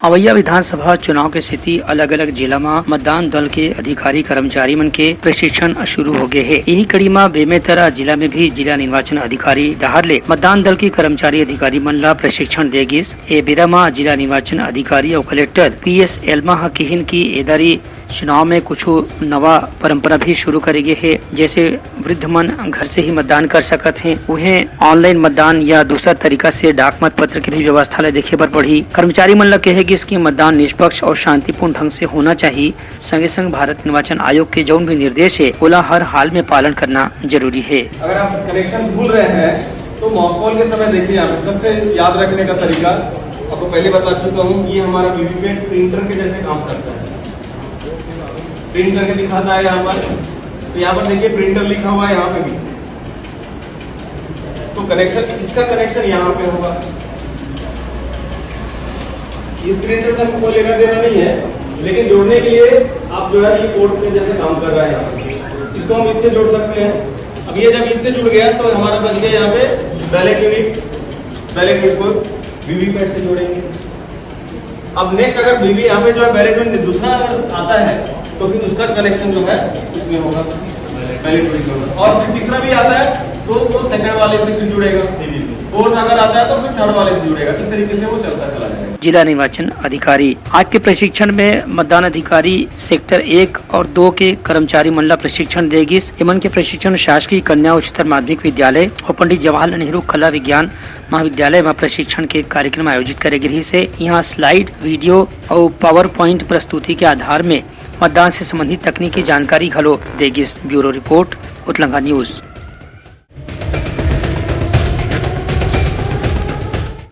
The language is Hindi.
अवैया विधानसभा चुनाव के स्थिति अलग अलग जिला में मतदान दल के अधिकारी कर्मचारी मन के प्रशिक्षण शुरू हो गए है। यही कड़ी में बेमेतरा जिला में भी जिला निर्वाचन अधिकारी डहार ले मतदान दल के कर्मचारी अधिकारी मन ला प्रशिक्षण दे गिस। ए बेरा में जिला निर्वाचन अधिकारी और कलेक्टर PS एल्मा कहिन की एदारी चुनाव में कुछ नवा परंपरा भी शुरू करेगी है। जैसे वृद्ध मन घर से ही मतदान कर सकत हैं, उन्हें ऑनलाइन मतदान या दूसरा तरीका से डाक मत पत्र की भी व्यवस्था ले देखे पर पड़ी। कर्मचारी मन ला कहेगी इसकी मतदान निष्पक्ष और शांतिपूर्ण ढंग से होना चाहिए। संगे संग भारत निर्वाचन आयोग के जौन भी निर्देश है ओला हर हाल में पालन करना जरूरी है। अगर आप कनेक्शन भूल रहे हैं तो मॉक कॉल के समय देखिए, यहाँ पे सबसे याद रखने का तरीका आपको पहले बता चुका हूँ। ये हमारा वीवीपैट प्रिंटर के जैसे काम करता है, प्रिंट करके दिखाता है यहाँ पर। तो यहाँ पर देखिए प्रिंटर लिखा हुआ है यहाँ पे भी, तो कनेक्शन, इसका कनेक्शन यहाँ पे होगा। इस प्रिंटर से हमको लेना देना नहीं है, लेकिन जोड़ने के लिए आप जो है ये पोर्ट पे जैसे काम कर रहा है यहाँ पे, इसको हम इससे जोड़ सकते हैं। अब ये जब इससे जुड़ गया तो हमारा बच गया यहाँ पे बैलेट यूनिट को वीवीपैट से जोड़ेंगे। अब नेक्स्ट अगर वीवी यहाँ पे जो है बैलेट यूनिट दूसरा अगर आता है तो फिर उसका कनेक्शन जो है इसमें होगा, बैलेट यूनिट में। और फिर तीसरा भी आता है तो वो सेकंड वाले से फिर जुड़ेगा, फोर्थ अगर आता है तो फिर थर्ड वाले से जुड़ेगा। इस तरीके से वो चलता चला जाएगा। जिला निर्वाचन अधिकारी आज के प्रशिक्षण में मतदान अधिकारी सेक्टर 1 और 2 के कर्मचारी मंडला प्रशिक्षण देगी। इमन के प्रशिक्षण शासकीय कन्या उच्चतर माध्यमिक विद्यालय और पंडित जवाहरलाल नेहरू कला विज्ञान महाविद्यालय में प्रशिक्षण के कार्यक्रम आयोजित करे गई से यहाँ स्लाइड, वीडियो और पावर पॉइंट प्रस्तुति के आधार में मतदान से संबंधित तकनीकी जानकारी घलो देगी। ब्यूरो रिपोर्ट, उतलंगा न्यूज।